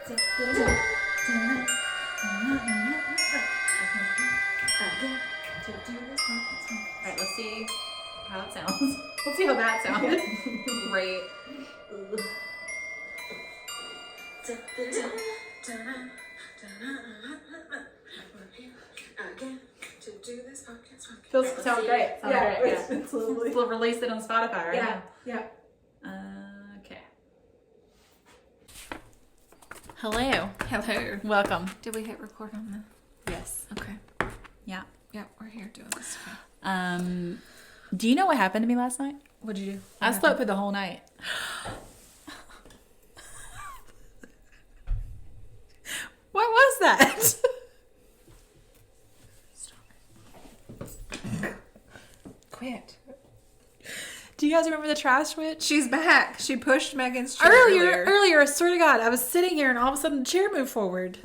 Alright, let's see how it sounds. Let's see how that sounded. Great. Sounds great. It's lovely. We'll release it on Spotify right now. Yeah. Okay. Hello. Hello. Welcome. Did we hit record on that? Yes. Okay. Yeah. Yeah, we're here doing this. Do you know what happened to me last night? What'd you do? I slept through the whole night. What was that? Stop. Quit. Do you guys remember the trash witch? She's back. She pushed Megan's chair Earlier, I swear to God, I was sitting here and all of a sudden the chair moved forward.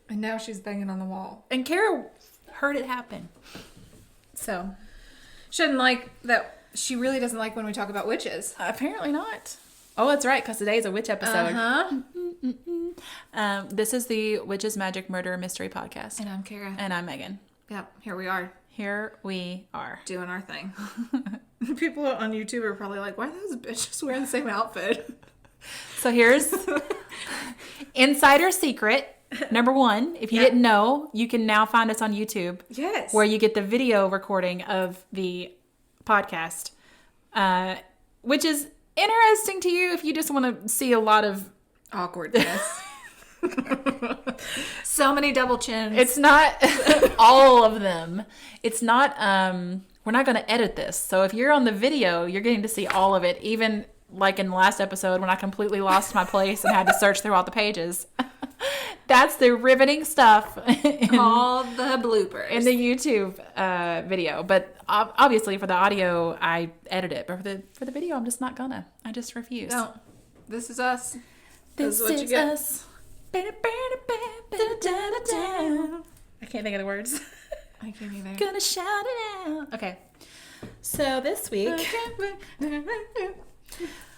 And now she's banging on the wall. And Kara heard it happen. So, She doesn't like that. She really doesn't like when we talk about witches. apparently not. Oh, that's right, because today's a witch episode. This is the Witches, Magic, Murder, Mystery podcast. And I'm Kara. And I'm Megan. Yep, here we are. Here we are. Doing our thing. People on YouTube are probably like, why are those bitches wearing the same outfit? So here's insider secret. Number one, if you didn't know, you can now find us on YouTube. Yes. Where you get the video recording of the podcast, which is interesting to you if you just want to see a lot of awkwardness. So many double chins. It's not all of them. It's not, we're not going to edit this. So if you're on the video, you're getting to see all of it. Even like in the last episode when I completely lost my place and had to search through all the pages. That's the riveting stuff. All the bloopers. In the YouTube video. But obviously for the audio, I edit it. But for the video, I'm just not gonna. I just refuse. No. This is us. This what is you get. us. I can't think of the words. I can't either. Gonna shout it out. Okay. So this week,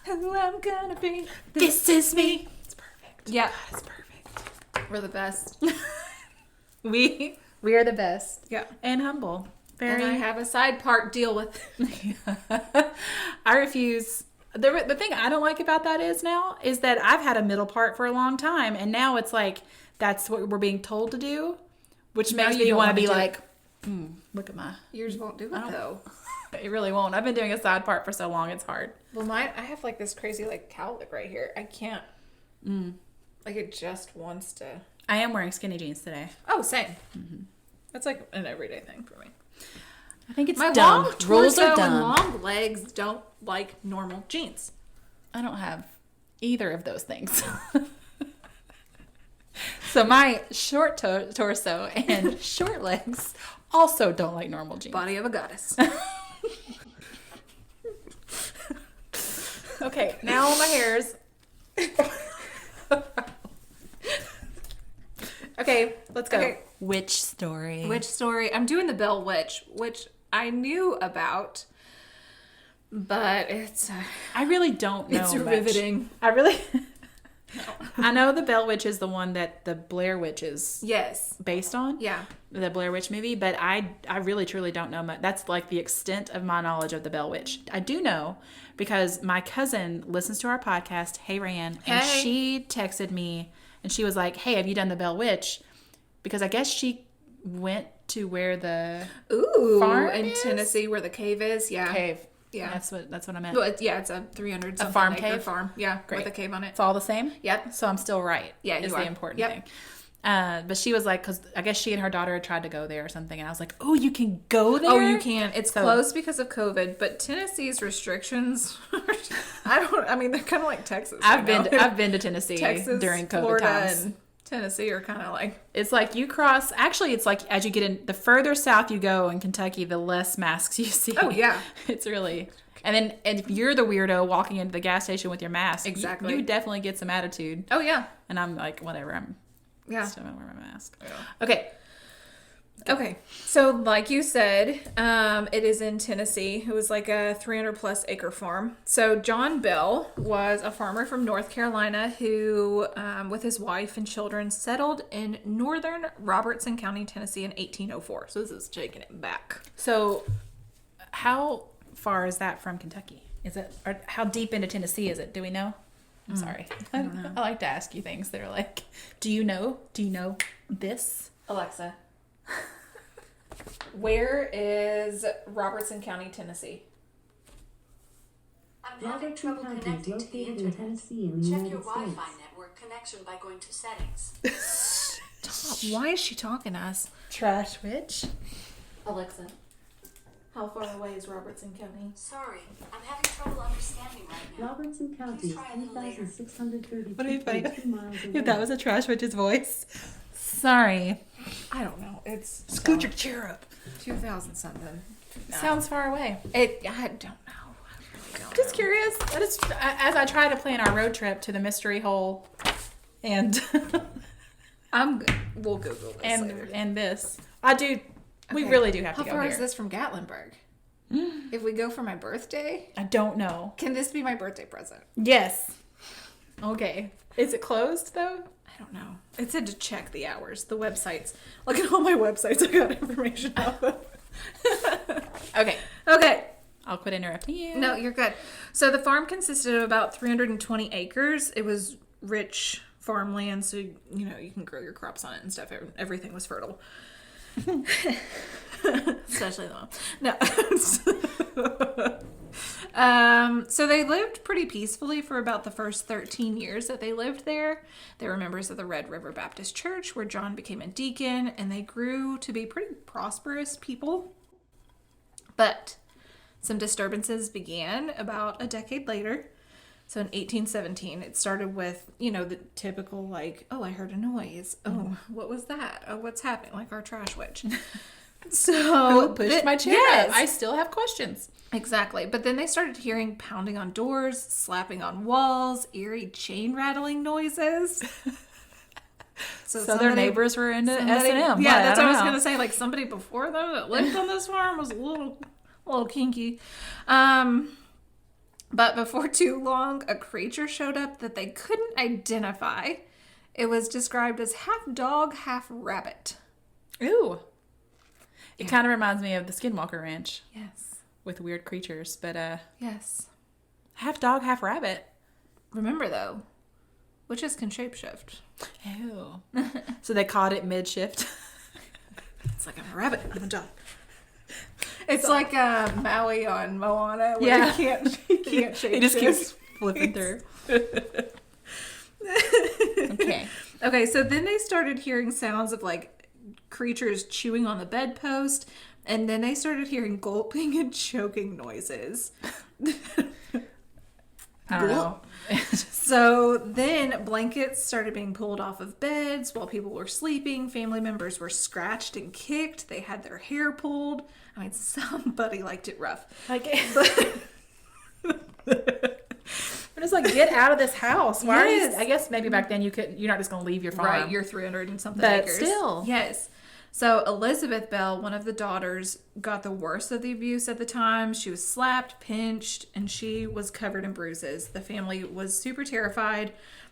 who I'm gonna be. this is me. It's perfect. Yeah. God, it's perfect. We're the best. We are the best. Yeah. And humble. Very. And I have a side part deal with. I refuse. The thing I don't like about that is that I've had a middle part for a long time, and now it's like that's what we're being told to do, which makes me want to be like, look at my. Yours won't do it though. It really won't. I've been doing a side part for so long, it's hard. Well, I have like this crazy like cowlick right here. I can't. Like it just wants to. I am wearing skinny jeans today. Oh, same. Mm-hmm. That's like an everyday thing for me. I think it's my dumb. long Rules torso are dumb. and long legs don't like normal jeans. I don't have either of those things. So my short torso and short legs also don't like normal jeans. Body of a goddess. Okay, now my hair's... Okay, let's go. Okay. Witch story. Witch story. I'm doing the Bell Witch, which I knew about, but it's... I really don't know It's much. riveting. I really... I know the Bell Witch is the one that the Blair Witch is based on. Yeah. The Blair Witch movie, but I really truly don't know much. That's like the extent of my knowledge of the Bell Witch. I do know because my cousin listens to our podcast, Hey Ran, and she texted me and she was like, hey, have you done the Bell Witch? Because I guess she went to where the farm in is? Tennessee where the cave is. Yeah. Cave. Yeah. That's what I meant. Well, it's a 300 something farm acre cave? farm. Yeah. Great. With a cave on it. It's all the same? Yep. So I'm still right. Yeah, is you the are. important Yep. thing. But she was like, because I guess she and her daughter had tried to go there or something, and I was like, oh, you can go there? Oh, you can. It's closed because of COVID, but Tennessee's restrictions, I mean, they're kind of like Texas. I've been to Tennessee Texas, during COVID Florida, times. and Tennessee are kind of like... It's like you cross, actually, it's like as you get in, the further south you go in Kentucky, the less masks you see. Oh, yeah. It's really... And if you're the weirdo walking into the gas station with your mask, exactly, you definitely get some attitude. Oh, yeah. And I'm like, whatever, I'm still gonna wear my mask. Yeah. Okay. Okay, so like you said, it is in Tennessee. It was like a 300 plus acre farm. So John Bell was a farmer from North Carolina who, with his wife and children, settled in northern Robertson County, Tennessee in 1804. So this is taking it back. So how far is that from Kentucky? Is it, or how deep into Tennessee is it? Do we know? I'm sorry. I like to ask you things that are like, do you know this? Alexa, where is Robertson County, Tennessee? I'm having trouble connecting to the internet. Check your Wi-Fi network connection by going to settings. Stop. Why is she talking to us? Trash witch. Alexa, how far away is Robertson County? Sorry, I'm having trouble understanding right now. Robertson County is 3,632 miles away. If that was a trash witch's voice. Sorry. I don't know. It's Scoot your chair up. 2000 something. No. Sounds far away. I don't know. I really don't Just know. curious. That is, as I try to plan our road trip to the mystery hole, and We'll Google this later. and this, I do. We Okay. really do have to How go far here. is this from Gatlinburg? If we go for my birthday, I don't know. can this be my birthday present? Yes. Okay. Is it closed though? I don't know. It said to check the hours. The websites. Look at all my websites I got information off of. Okay. Okay. I'll quit interrupting you. No, you're good. So the farm consisted of about 320 acres. It was rich farmland, so you can grow your crops on it and stuff. Everything was fertile. Especially the No. So they lived pretty peacefully for about the first 13 years that they lived there. They were members of the Red River Baptist Church, where John became a deacon, and they grew to be pretty prosperous people. But some disturbances began about a decade later. So in 1817, it started with, the typical, like, oh, I heard a noise. Oh, what was that? Oh, what's happening? Like our trash witch. So Who pushed my chair yes. up? I still have questions. Exactly. But then they started hearing pounding on doors, slapping on walls, eerie chain rattling noises. So their neighbors were into S&M. Yeah, that's what I was going to say. Like somebody before them that lived on this farm was a little kinky. But before too long, a creature showed up that they couldn't identify. It was described as half dog, half rabbit. Ooh. It kind of reminds me of the Skinwalker Ranch Yes. with weird creatures, but Yes. half dog, half rabbit. Remember, though, witches can shapeshift. Ew. So they caught it mid-shift. It's like I'm a rabbit, I'm a dog. It's like Maui on Moana, where Yeah. he can't shapeshift. He just keeps flipping through. Okay. Okay, so then they started hearing sounds of like creatures chewing on the bedpost, and then they started hearing gulping and choking noises. I don't know. So then blankets started being pulled off of beds while people were sleeping. Family members were scratched and kicked. They had their hair pulled. I mean, somebody liked it rough. Like, I'm just like, get out of this house. Why Yes. are you? I guess maybe back then you're not just going to leave your farm. Right, you're 300 and something But acres. still. Yes. So Elizabeth Bell, one of the daughters, got the worst of the abuse at the time. She was slapped, pinched, and she was covered in bruises. The family was super terrified,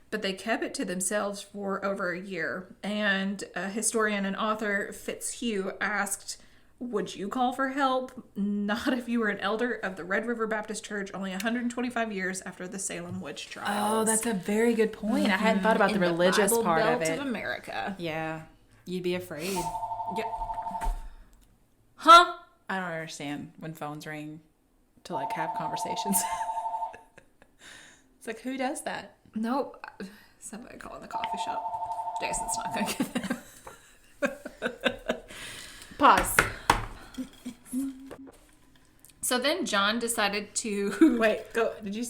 but they kept it to themselves for over a year. And a historian and author, Fitzhugh, asked, would you call for help? Not if you were an elder of the Red River Baptist Church only 125 years after the Salem witch trials. Oh, that's a very good point. I hadn't thought about the religious Bible part Belt of it. of America. Yeah. You'd be afraid. Yeah. Huh? I don't understand when phones ring to like have conversations. It's like, who does that? Nope. Somebody calling the coffee shop. Jason's not going to get there. Pause. So then John decided to... Wait, go. Did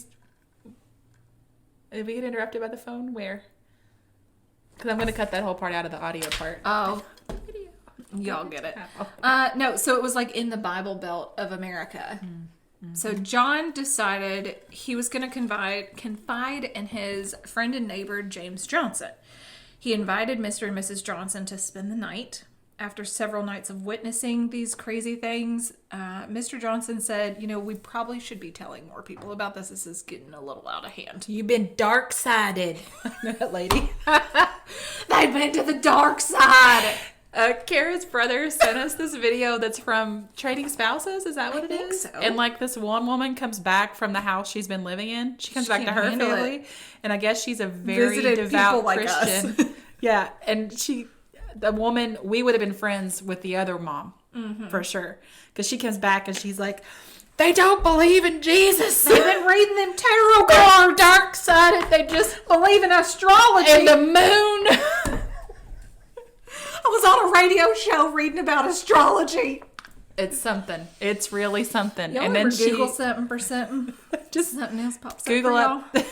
we get interrupted by the phone? Where? Because I'm going to cut that whole part out of the audio part. Oh. Y'all get it. No, so it was like in the Bible Belt of America. Mm-hmm. So John decided he was going to confide in his friend and neighbor, James Johnson. He invited Mr. and Mrs. Johnson to spend the night. after several nights of witnessing these crazy things, Mr. Johnson said, we probably should be telling more people about this. This is getting a little out of hand. You've been dark-sided. That lady. They've been to the dark side. Kara's brother sent us this video that's from Trading Spouses. Is that what it is? So. And like this one woman comes back from the house she's been living in. She comes back to her family. And I guess she's a very Visited devout like Christian. us. Yeah. And the woman, we would have been friends with the other mom for sure. Because she comes back and she's like, they don't believe in Jesus. They've been reading them tarot cards. Dark-sided. They just believe in astrology. and the moon. I was on a radio show reading about astrology. It's something. It's really something. Y'all and ever then Google something for something? just Something else pops Google up for up.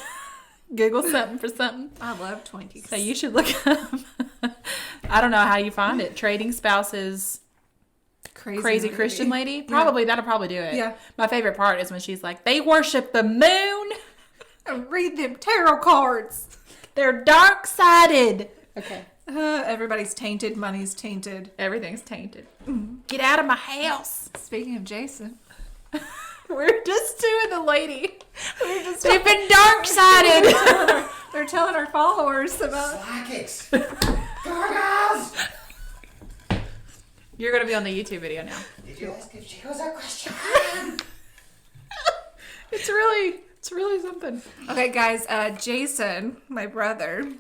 Google something for something. y'all. I love Twinkies. So you should look up. I don't know how you find it. Trading Spouses, crazy movie. Christian lady. Probably that'll probably do it. Yeah. My favorite part is when she's like, they worship the moon. And read them tarot cards. They're dark-sided. Okay. Everybody's tainted. Money's tainted. Everything's tainted. Get out of my house. Speaking of Jason. We're just doing the lady. They've been dark-sided. They're telling our followers about... Slack it. Gargles! You're going to be on the YouTube video now. Did you ask if she was a question? It's really something. Okay, guys. Jason, my brother,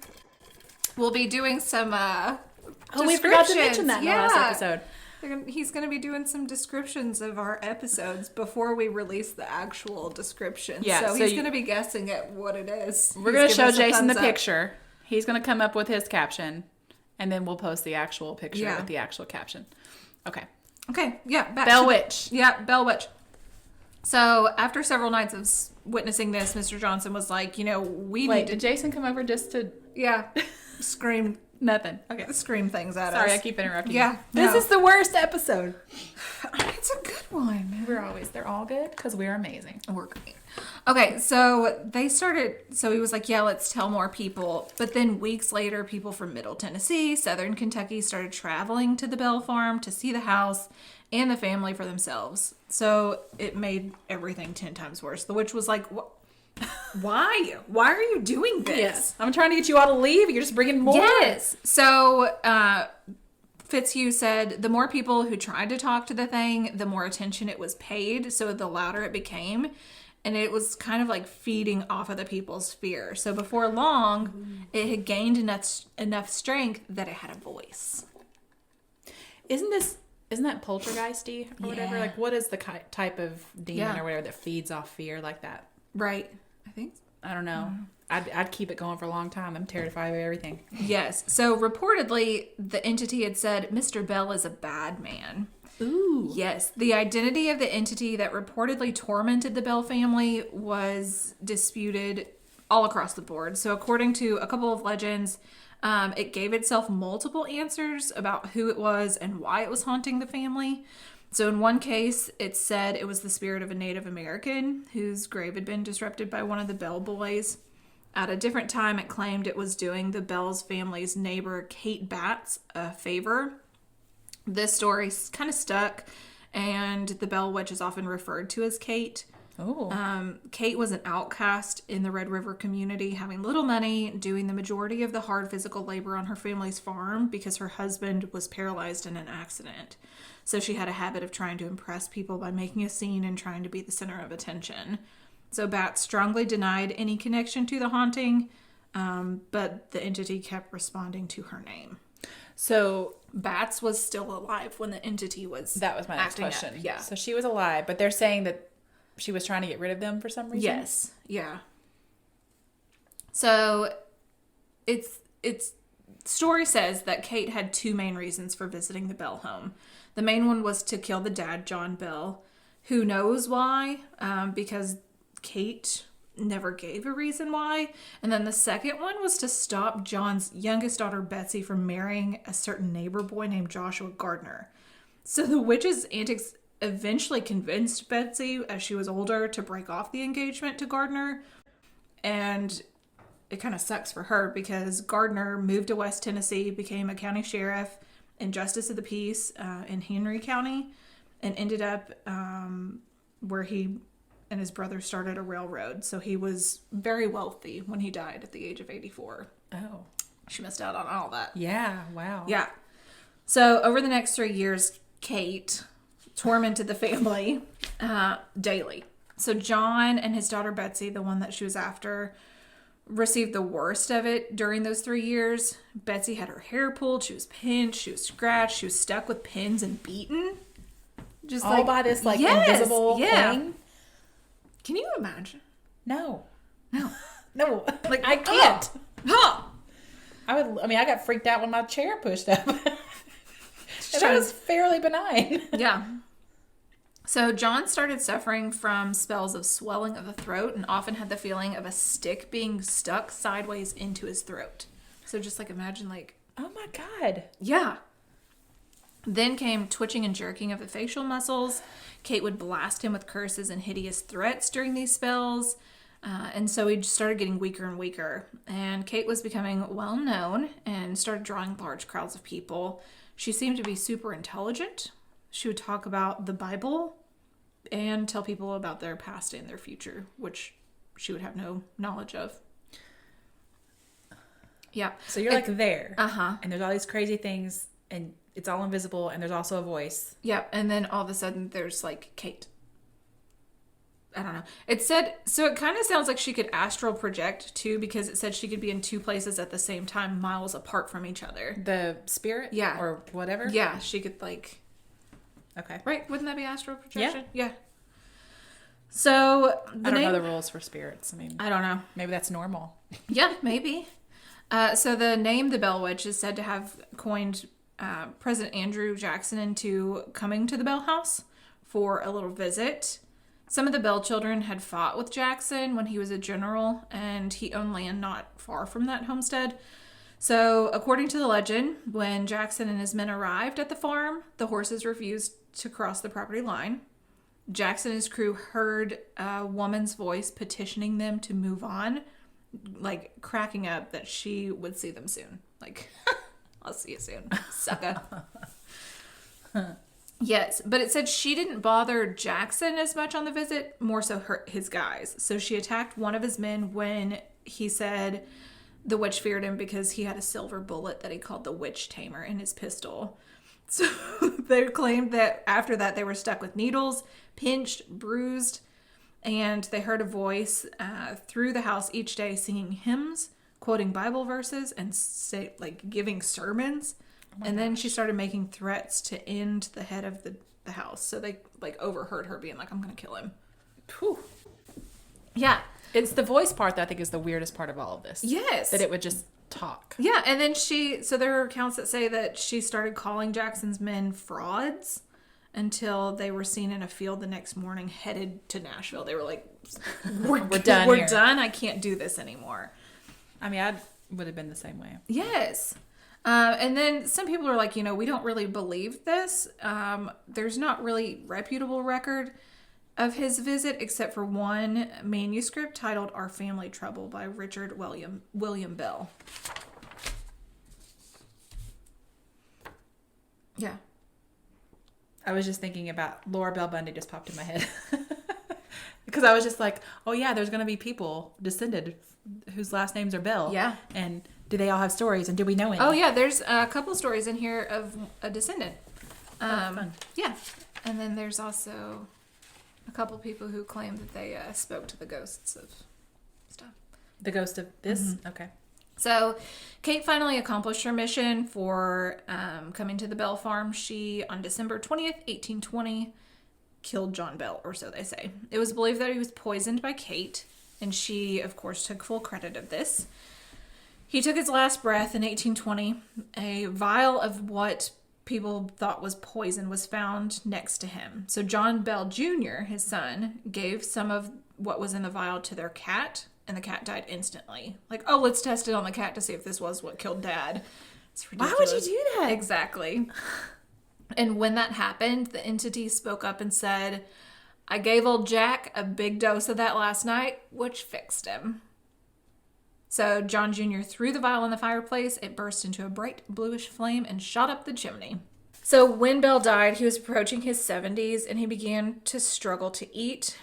will be doing some We forgot to mention that in the last Yeah. episode. He's going to be doing some descriptions of our episodes before we release the actual description. Yeah, so so he's you- going to be guessing at what it is. We're going to show Jason the picture. He's going to come up with his caption, and then we'll post the actual picture with the actual caption. Okay. Okay, yeah. Bell Witch. Yeah, Bell Witch. So after several nights of witnessing this, Mr. Johnson was like, we Wait, need to... did Jason come over just to... Yeah, scream Nothing. Okay. scream things at us. Sorry, I keep interrupting Yeah, you. This no. is the worst episode. It's a good one. They're all good because we're amazing. We're great. Okay, so he was like, yeah, let's tell more people. But then weeks later, people from Middle Tennessee, Southern Kentucky started traveling to the Bell Farm to see the house and the family for themselves. So it made everything 10 times worse. The witch was like, why? Why are you doing this? Yes. I'm trying to get you all to leave. You're just bringing more. Yes. So Fitzhugh said the more people who tried to talk to the thing, the more attention it was paid. So the louder it became. And it was kind of like feeding off of the people's fear. So before long, it had gained enough strength that it had a voice. Isn't that poltergeisty or whatever? Yeah. Like, what is the type of demon Yeah. or whatever that feeds off fear like that? Right. I think so. I don't know. I'd keep it going for a long time. I'm terrified of everything. Yes. So reportedly, the entity had said, Mr. Bell is a bad man. Ooh. Yes. The identity of the entity that reportedly tormented the Bell family was disputed all across the board. So according to a couple of legends, it gave itself multiple answers about who it was and why it was haunting the family. So in one case, it said it was the spirit of a Native American whose grave had been disrupted by one of the Bell boys. At a different time, it claimed it was doing the Bell's family's neighbor, Kate Batts, a favor. This story kind of stuck, and the Bell Witch is often referred to as Kate. Oh. Kate was an outcast in the Red River community, having little money, doing the majority of the hard physical labor on her family's farm because her husband was paralyzed in an accident. So she had a habit of trying to impress people by making a scene and trying to be the center of attention. So Bat strongly denied any connection to the haunting, but the entity kept responding to her name. So Bats was still alive when the entity was that was my next acting up. question. Yeah. So she was alive, but they're saying that she was trying to get rid of them for some reason? Yes. Yeah. So it's story says that Kate had two main reasons for visiting the Bell home. The main one was to kill the dad, John Bell. Who knows why? Because Kate never gave a reason why. And then the second one was to stop John's youngest daughter, Betsy, from marrying a certain neighbor boy named Joshua Gardner. So the witch's antics eventually convinced Betsy, as she was older, to break off the engagement to Gardner. And it kind of sucks for her because Gardner moved to West Tennessee, became a county sheriff, and justice of the peace in Henry County, and ended up where he and his brother started a railroad. So he was very wealthy when he died at the age of 84. Oh. She missed out on all that. Yeah, wow. Yeah. So over the next 3 years, Kate tormented the family daily. So John and his daughter Betsy, the one that she was after, received the worst of it during those 3 years. Betsy had her hair pulled, she was pinched, she was scratched, she was stuck with pins and beaten. Just All by this invisible thing? Can you imagine? No. No. No. Like, I can't. Huh. I got freaked out when my chair pushed up. And that was fairly benign. Yeah. So John started suffering from spells of swelling of the throat and often had the feeling of a stick being stuck sideways into his throat. So just imagine oh my God. yeah. Then came twitching and jerking of the facial muscles. Kate would blast him with curses and hideous threats during these spells. And so he just started getting weaker and weaker. And Kate was becoming well known and started drawing large crowds of people. She seemed to be super intelligent. She would talk about the Bible and tell people about their past and their future, which she would have no knowledge of. Yeah. So you're there. Uh-huh. And there's all these crazy things, and it's all invisible, and there's also a voice. Yeah. And then all of a sudden there's Kate. I don't know. It said, so it kind of sounds like she could astral project too, because it said she could be in two places at the same time, miles apart from each other. The spirit? Yeah. Or whatever? Yeah. She could Okay. right? Wouldn't that be astral projection? Yeah. So I don't know the rules for spirits. I don't know. Maybe that's normal. Yeah, maybe. So the name the Bell Witch is said to have coined President Andrew Jackson into coming to the Bell House for a little visit. Some of the Bell children had fought with Jackson when he was a general, and he owned land not far from that homestead. So, according to the legend, when Jackson and his men arrived at the farm, the horses refused to cross the property line. Jackson and his crew heard a woman's voice petitioning them to move on, cracking up that she would see them soon. I'll see you soon, sucker. Yes, but it said she didn't bother Jackson as much on the visit, more so his guys. So she attacked one of his men when he said the witch feared him because he had a silver bullet that he called the witch tamer in his pistol. So they claimed that after that they were stuck with needles, pinched, bruised, and they heard a voice through the house each day singing hymns, quoting Bible verses, and giving sermons. And then she started making threats to end the head of the house. So they overheard her being like, I'm going to kill him. Whew. Yeah. It's the voice part that I think is the weirdest part of all of this. Yes. That it would just talk. Yeah. And then so there are accounts that say that she started calling Jackson's men frauds until they were seen in a field the next morning headed to Nashville. They were like, we're done. We're done. I can't do this anymore. I would have been the same way. Yes. And then some people are like, we don't really believe this. There's not really reputable record of his visit except for one manuscript titled Our Family Trouble by Richard William Bell. Yeah. I was just thinking about Laura Bell Bundy just popped in my head. Because I was just like, oh yeah, there's going to be people descended whose last names are Bell. Yeah. And do they all have stories? And do we know any? Oh yeah, there's a couple stories in here of a descendant. Fun. Yeah. And then there's also a couple people who claim that they spoke to the ghosts of stuff. The ghost of this? Mm-hmm. Okay. So Kate finally accomplished her mission for coming to the Bell farm. She, on December 20th, 1820, killed John Bell, or so they say. It was believed that he was poisoned by Kate, and she, of course, took full credit of this. He took his last breath in 1820. A vial of what people thought was poison was found next to him. So John Bell Jr., his son, gave some of what was in the vial to their cat, and the cat died instantly. Let's test it on the cat to see if this was what killed Dad. It's ridiculous. Why would you do that? Exactly. And when that happened, the entity spoke up and said, I gave old Jack a big dose of that last night, which fixed him. So John Jr. threw the vial in the fireplace. It burst into a bright bluish flame and shot up the chimney. So when Bell died, he was approaching his 70s and he began to struggle to eat.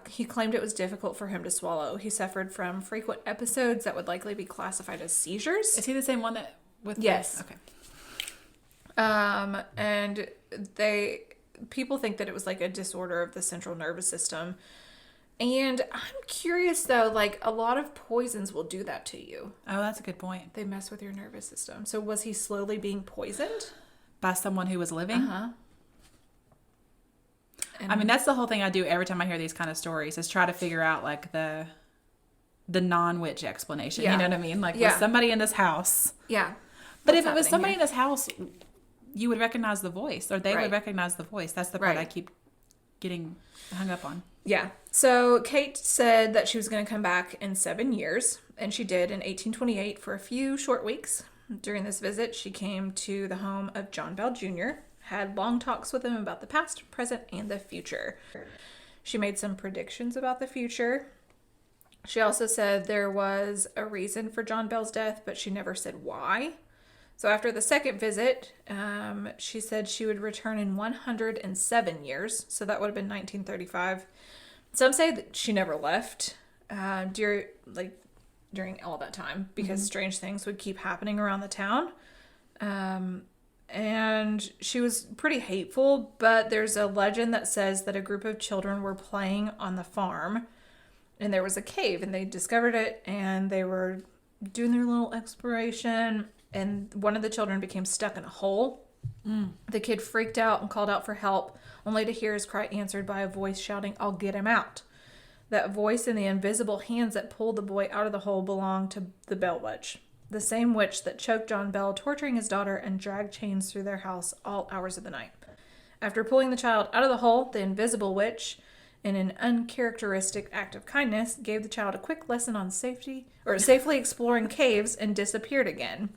He claimed it was difficult for him to swallow. He suffered from frequent episodes that would likely be classified as seizures. Is he the same one that with? Yes. Okay. And people think that it was like a disorder of the central nervous system. And I'm curious though, like a lot of poisons will do that to you. Oh, that's a good point. They mess with your nervous system. So was he slowly being poisoned? By someone who was living? Uh-huh. I mean, that's the whole thing I do every time I hear these kind of stories is try to figure out like the non-witch explanation. Yeah. You know what I mean? Like, Yeah. was somebody in this house? Yeah. But What's if it was happening somebody here? in this house, you would recognize the voice, or they Right. would recognize the voice. That's the part Right. I keep getting hung up on. Yeah. So Kate said that she was going to come back in 7 years, and she did in 1828 for a few short weeks. During this visit, she came to the home of John Bell Jr., had long talks with him about the past, present, and the future. She made some predictions about the future. She also said there was a reason for John Bell's death, but she never said why. So after the second visit, she said she would return in 107 years. So that would have been 1935. Some say that she never left during all that time because strange things would keep happening around the town. And she was pretty hateful, but there's a legend that says that a group of children were playing on the farm and there was a cave and they discovered it and they were doing their little exploration and one of the children became stuck in a hole. The kid freaked out and called out for help, only to hear his cry answered by a voice shouting, "I'll get him out." That voice and the invisible hands that pulled the boy out of the hole belonged to the Bell Witch, the same witch that choked John Bell, torturing his daughter, and dragged chains through their house all hours of the night. After pulling the child out of the hole, the invisible witch, in an uncharacteristic act of kindness, gave the child a quick lesson on safely exploring caves and disappeared again.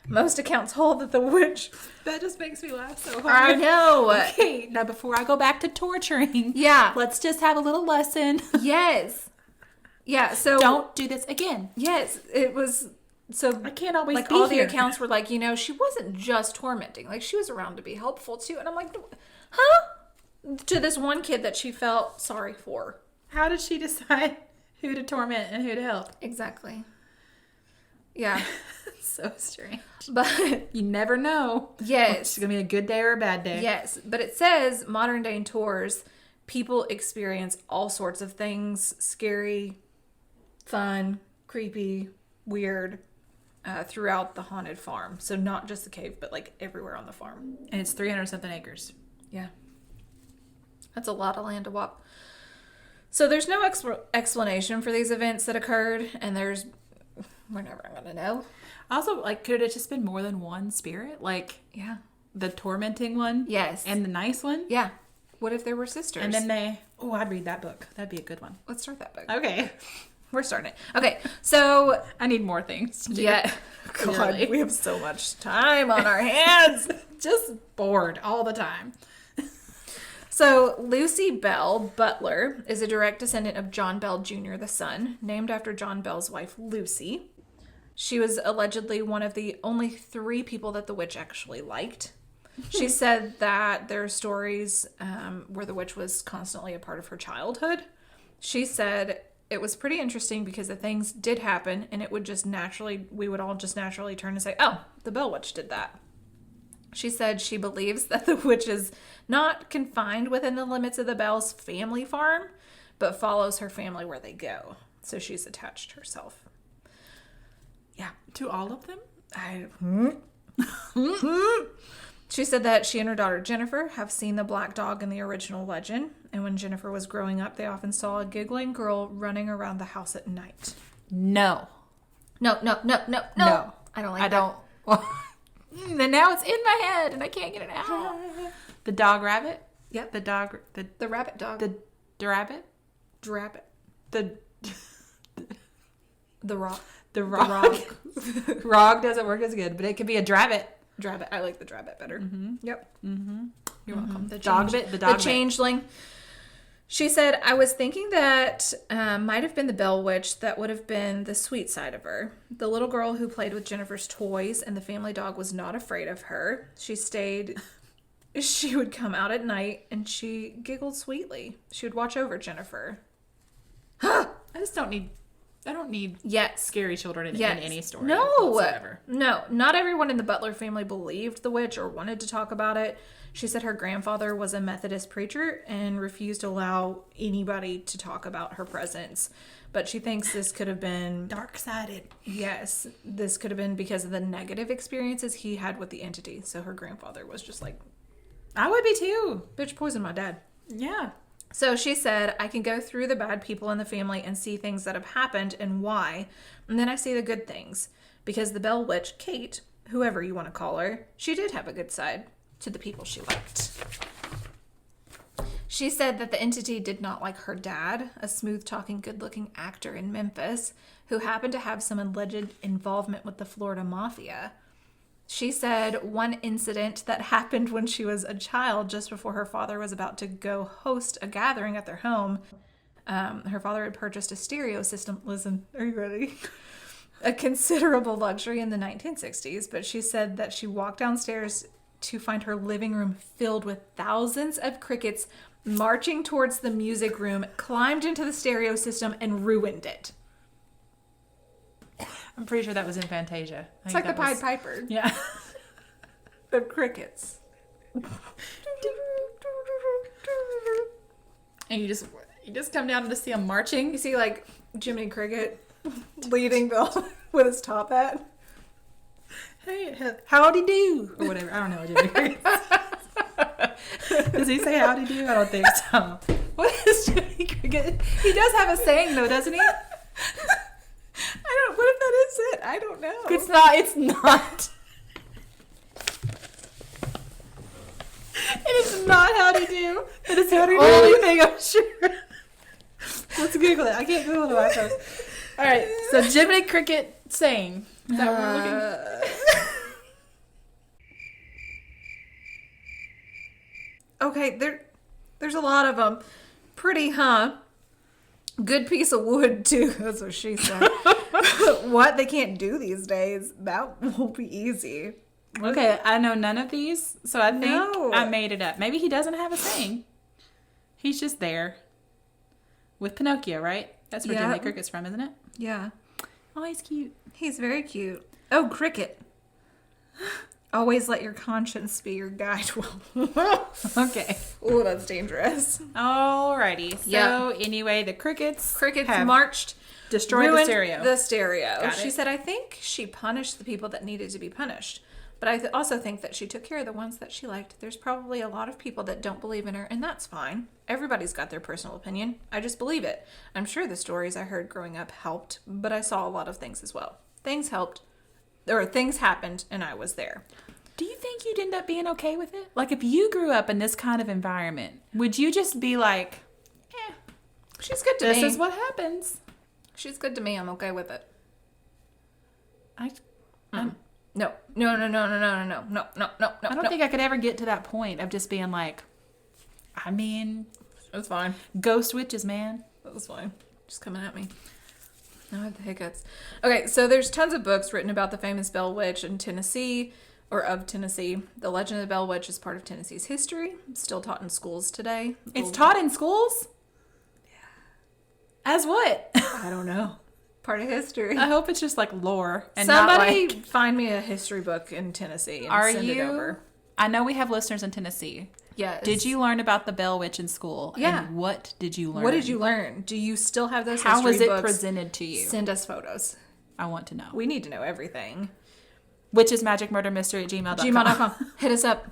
Most accounts hold that the witch... That just makes me laugh so hard. I know! Okay, now before I go back to torturing, Yeah. let's just have a little lesson. Yes. Yeah, so... Don't do this again. Yes, it was... So I can't always like be all here. the accounts were like, she wasn't just tormenting. Like she was around to be helpful too. And I'm like, huh? To this one kid that she felt sorry for. How did she decide who to torment and who to help? Exactly. Yeah. So strange. But You never know. yes. It's going to be a good day or a bad day. Yes. But it says modern day tours, people experience all sorts of things. Scary, fun, creepy, weird. Throughout the haunted farm. So not just the cave, but like everywhere on the farm. And it's 300-something acres. Yeah. That's a lot of land to walk. So there's no explanation for these events that occurred, and we're never going to know. Also, like, could it just been more than one spirit? Like, Yeah. the tormenting one? Yes. And the nice one? Yeah. What if there were sisters? And then I'd read that book. That'd be a good one. Let's start that book. Okay. We're starting it. Okay. So, I need more things to do. yeah. Clearly. God, we have so much time on our hands. Just bored all the time. So, Lucy Bell, Butler, is a direct descendant of John Bell Jr., the son, named after John Bell's wife, Lucy. She was allegedly one of the only 3 people that the witch actually liked. She said that there are stories where the witch was constantly a part of her childhood. She said it was pretty interesting because the things did happen and we would all just naturally turn and say, oh, the Bell Witch did that. She said she believes that the witch is not confined within the limits of the Bell's family farm, but follows her family where they go. So she's attached herself. Yeah. To all of them? She said that she and her daughter Jennifer have seen the black dog in the original legend, and when Jennifer was growing up, they often saw a giggling girl running around the house at night. No. No. No. I don't like I that. don't. And now it's in my head and I can't get it out. The dog rabbit? Yep. The dog. The rabbit dog. The rabbit? rabbit. The Rock. The rog. Rog doesn't work as good, but it could be a drabbit. Drabbit. I like the drabbit better. Mm-hmm. Yep. You're welcome. The Dog change- bit. The dog The changeling. She said, I was thinking that might have been the Bell Witch. That would have been the sweet side of her. The little girl who played with Jennifer's toys and the family dog was not afraid of her. She would come out at night and she giggled sweetly. She would watch over Jennifer. I don't need scary children in any story. No. Whatsoever. No, not everyone in the Butler family believed the witch or wanted to talk about it. She said her grandfather was a Methodist preacher and refused to allow anybody to talk about her presence. But she thinks this could have been... Dark-sided. Yes, this could have been because of the negative experiences he had with the entity. So her grandfather was just like... I would be too. Bitch poisoned my dad. Yeah. So she said, I can go through the bad people in the family and see things that have happened and why. And then I see the good things. Because the Bell Witch, Kate, whoever you want to call her, she did have a good side to the people she liked. She said that the entity did not like her dad, a smooth-talking, good-looking actor in Memphis, who happened to have some alleged involvement with the Florida Mafia. She said one incident that happened when she was a child, just before her father was about to go host a gathering at their home. Her father had purchased a stereo system. Listen, are you ready? A considerable luxury in the 1960s, but she said that she walked downstairs to find her living room filled with thousands of crickets marching towards the music room, climbed into the stereo system, and ruined it. I'm pretty sure that was in Fantasia. It's like the Pied Piper. Yeah. Of crickets. And you just come down to see them marching. You see like Jiminy Cricket leading with his top hat. Hey, howdy do, or whatever. I don't know what Jimmy Cricket says. Does he say howdy do? I don't think so. What is Jimmy Cricket? He does have a saying though, doesn't he? What if that is it? I don't know. It's not. It is not howdy do. It is howdy do. Only thing I'm sure. Let's Google it. I can't Google it myself. All right. So Jiminy Cricket saying. Is that what we're looking at? Okay, there's a lot of them. Pretty, huh? Good piece of wood, too. That's what she said. What they can't do these days, that won't be easy. Okay, I know none of these, so I think No. I made it up. Maybe he doesn't have a saying. He's just there. With Pinocchio, right? That's where Jiminy Cricket's from, isn't it? Yeah. Oh, he's cute. He's very cute. Oh, cricket. Always let your conscience be your guide. Okay. Oh, that's dangerous. Alrighty. So anyway, the crickets have marched, destroyed the stereo. The stereo. Got She it. said, I think she punished the people that needed to be punished. But I also think that she took care of the ones that she liked. There's probably a lot of people that don't believe in her, and that's fine. Everybody's got their personal opinion. I just believe it. I'm sure the stories I heard growing up helped, but I saw a lot of things as well. Things helped, or things happened, and I was there. Do you think you'd end up being okay with it? Like, if you grew up in this kind of environment, would you just be like, she's good to me. this is what happens? She's good to me. I'm okay with it. I'm No. I don't think I could ever get to that point of just being like, I mean, It's fine. ghost witches, man. That was fine. Just coming at me. Now I have the hiccups. Okay, so there's tons of books written about the famous Bell Witch in Tennessee, or of Tennessee. The legend of the Bell Witch is part of Tennessee's history. It's still taught in schools today. It's taught in schools? Yeah. As what? I don't know. Part of history. I hope it's just like lore and Somebody not like... find me a history book in Tennessee and Are send you? it over. I know we have listeners in Tennessee. Yes. Did you learn about the Bell Witch in school? Yeah. And what did you learn? What did you learn? Do you still have those How history was it books? presented to you? Send us photos. I want to know. We need to know everything. witchesmagicmurdermystery@gmail.com. gmail.com. Hit us up.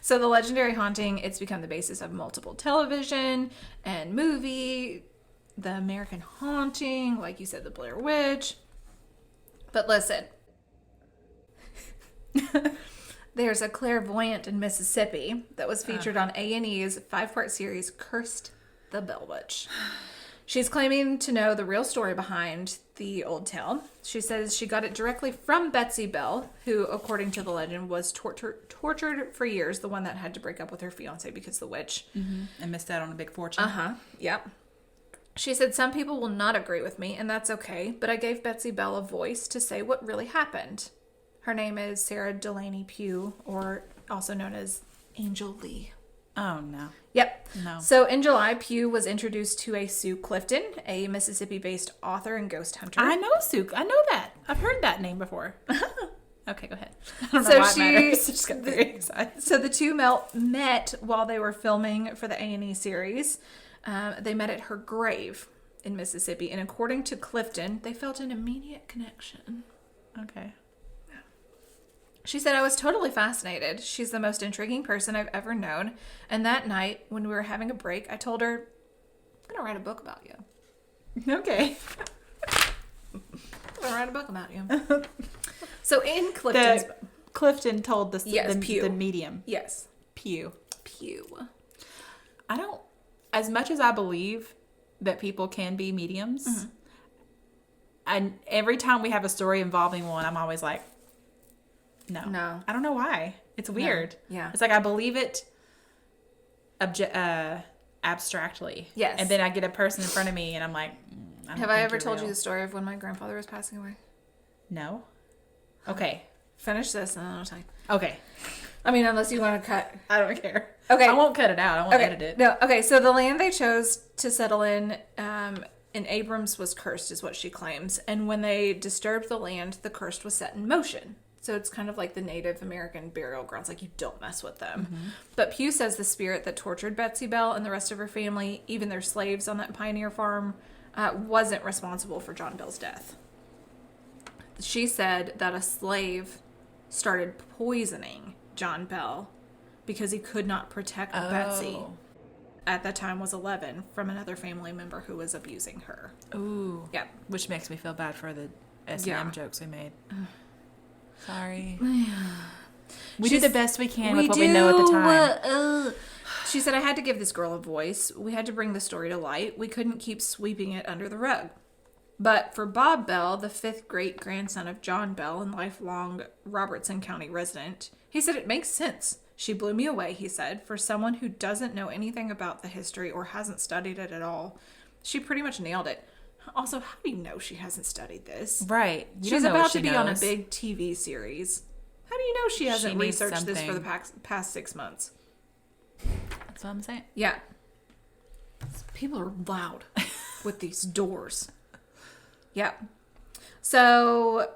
So the legendary haunting, it's become the basis of multiple television and movie, the American Haunting, like you said, the Blair Witch. But listen, there's a clairvoyant in Mississippi that was featured on A&E's 5-part series, Cursed the Bell Witch. She's claiming to know the real story behind the old tale. She says she got it directly from Betsy Bell, who, according to the legend, was tortured for years, the one that had to break up with her fiance because the witch. Mm-hmm. And missed out on a big fortune. Yep. She said, some people will not agree with me, and that's okay, but I gave Betsy Bell a voice to say what really happened. Her name is Sarah Delaney Pugh, or also known as Angel Lee. Oh, no. Yep. No. So in July, Pugh was introduced to a Sue Clifton, a Mississippi-based author and ghost hunter. I know Sue. I know that. I've heard that name before. Okay, go ahead. I don't know So why it matters. I just got very excited. So the two met while they were filming for the A&E series. They met at her grave in Mississippi, and according to Clifton, they felt an immediate connection. Okay. She said, I was totally fascinated. She's the most intriguing person I've ever known. And that night, when we were having a break, I told her, I'm going to write a book about you. Okay. I'm going to write a book about you. So in Clifton's... Clifton told Pugh. the medium. Yes. Pugh. I don't... As much as I believe that people can be mediums, and every time we have a story involving one, I'm always like, No. I don't know why. It's weird. No. Yeah. It's like I believe it abstractly. Yes. And then I get a person in front of me and I'm like, Have I ever told you the story of when my grandfather was passing away? No. Okay. Finish this and then I'll tell you. Okay. I mean, unless you want to cut. I don't care. Okay. I won't cut it out. I won't edit it. No. Okay. So the land they chose to settle in Abrams was cursed, is what she claims. And when they disturbed the land, the curse was set in motion. So it's kind of like the Native American burial grounds, like you don't mess with them. Mm-hmm. But Pugh says the spirit that tortured Betsy Bell and the rest of her family, even their slaves on that pioneer farm, wasn't responsible for John Bell's death. She said that a slave started poisoning John Bell because he could not protect Betsy. At that time was 11 from another family member who was abusing her. Ooh. Yeah. Which makes me feel bad for the S&M jokes we made. Sorry. We do the best we can with what we know at the time. She said, I had to give this girl a voice. We had to bring the story to light. We couldn't keep sweeping it under the rug. But for Bob Bell, the fifth great-grandson of John Bell and lifelong Robertson County resident, he said, it makes sense. She blew me away, he said. For someone who doesn't know anything about the history or hasn't studied it at all, she pretty much nailed it. Also, how do you know she hasn't studied this? Right. She's about to be on a big TV series. How do you know she hasn't researched this for the past 6 months? That's what I'm saying. Yeah. People are loud with these doors. Yeah. So,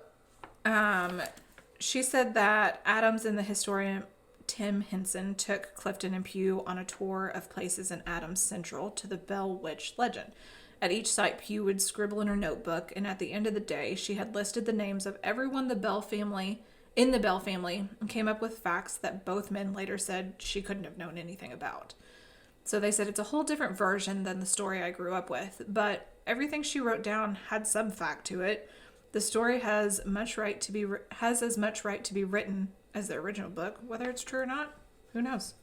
she said that Adams and the historian Tim Henson took Clifton and Pugh on a tour of places in Adams Central to the Bell Witch legend. At each site, Pugh would scribble in her notebook, and at the end of the day, she had listed the names of everyone in the Bell family, and came up with facts that both men later said she couldn't have known anything about. So they said it's a whole different version than the story I grew up with, but everything she wrote down had some fact to it. The story has as much right to be written as the original book. Whether it's true or not, who knows?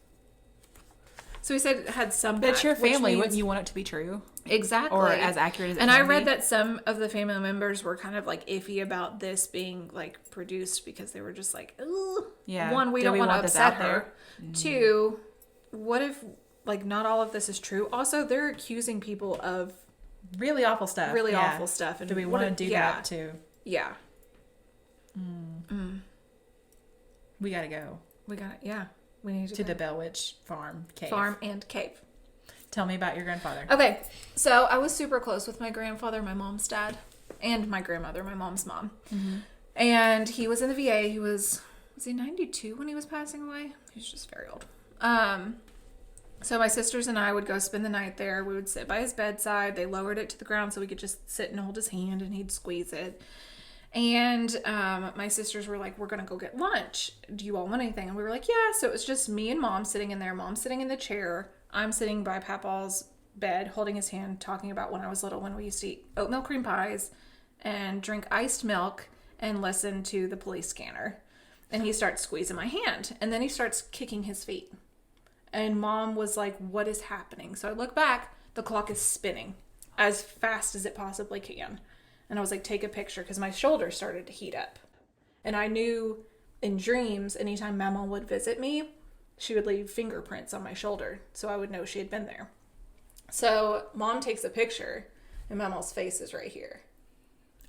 So he said it had some. But it's your family. Wouldn't you want it to be true? Exactly. Or as accurate as it can be? And I read that some of the family members were kind of like iffy about this being like produced because they were just like, ooh. Yeah. One, we don't want to upset her. Two, what if like not all of this is true? Also, they're accusing people of really awful stuff. Awful stuff. And do we want to do that too? Yeah. We gotta go. We need to go. The Bell Witch farm and cave. Tell me about your grandfather. Okay, so I was super close with my grandfather, my mom's dad, and my grandmother, my mom's mom. Mm-hmm. And he was in the VA. He was he 92 when he was passing away? He's just very old. So my sisters and I would go spend the night there. We would sit by his bedside. They lowered it to the ground so we could just sit and hold his hand, and he'd squeeze it. And my sisters were like, we're going to go get lunch. Do you all want anything? And we were like, yeah. So it was just me and Mom sitting in there. Mom sitting in the chair. I'm sitting by Papaw's bed, holding his hand, talking about when I was little, when we used to eat oatmeal cream pies and drink iced milk and listen to the police scanner. And he starts squeezing my hand. And then he starts kicking his feet. And Mom was like, what is happening? So I look back. The clock is spinning. as fast as it possibly can. And I was like, take a picture, because my shoulder started to heat up. And I knew in dreams, anytime Mama would visit me, she would leave fingerprints on my shoulder, so I would know she had been there. So Mom takes a picture, and Mama's face is right here.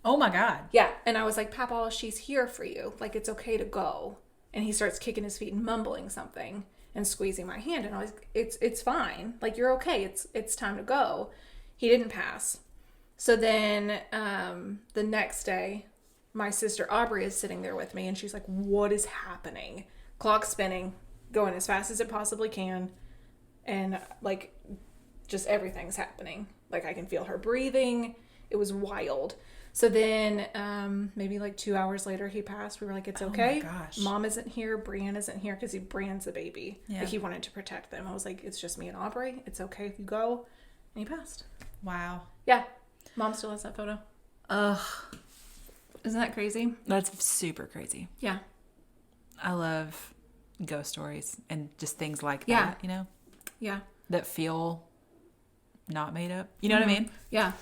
Oh my God. Yeah. And I was like, Papa, she's here for you. Like, it's okay to go. And he starts kicking his feet and mumbling something and squeezing my hand. And I was like, it's fine. Like, you're okay. It's time to go. He didn't pass. So then the next day, my sister Aubrey is sitting there with me, and she's like, what is happening? Clock spinning, going as fast as it possibly can. And like, just everything's happening. Like, I can feel her breathing. It was wild. So then maybe like 2 hours later, he passed. We were like, it's okay. Oh my gosh. Mom isn't here. Brian isn't here, because Brian's a baby. Yeah. Like, he wanted to protect them. I was like, it's just me and Aubrey. It's okay if you go. And he passed. Wow. Yeah. Mom still has that photo. Ugh. Isn't that crazy? That's super crazy. Yeah. I love ghost stories and just things like Yeah. that, you know, Yeah. that feel not made up. You know what I mean? Yeah.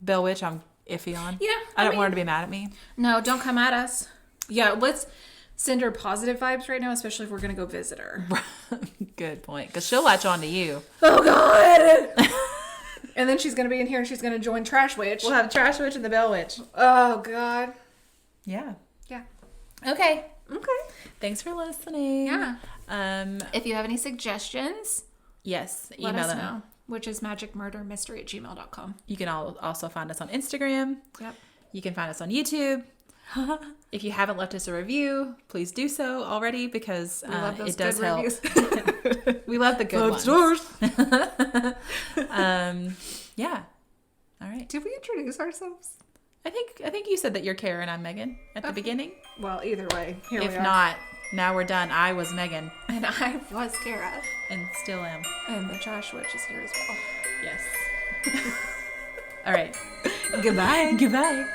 Bell Witch, I'm iffy on. Yeah. I don't want her to be mad at me. No, don't come at us. Yeah, let's send her positive vibes right now, especially if we're going to go visit her. Good point. Because she'll latch on to you. Oh, God. And then she's going to be in here and she's going to join Trash Witch. We'll have Trash Witch and the Bell Witch. Oh, God. Yeah. Yeah. Okay. Okay. Thanks for listening. Yeah. If you have any suggestions, yes, let email us them. know, which is magicmurdermystery@gmail.com. You can also find us on Instagram. Yep. You can find us on YouTube. If you haven't left us a review, please do so already, because We love those it does good help. reviews. We love the good ones. stars. Yeah. All right. Did we introduce ourselves? I think you said that you're Karen, I'm Megan at the beginning. Well, either way, here If we are. not, now we're done. I was Megan And I was Kara. and still am. And the Trash Witch is here as well. Yes. All right. Goodbye. Goodbye.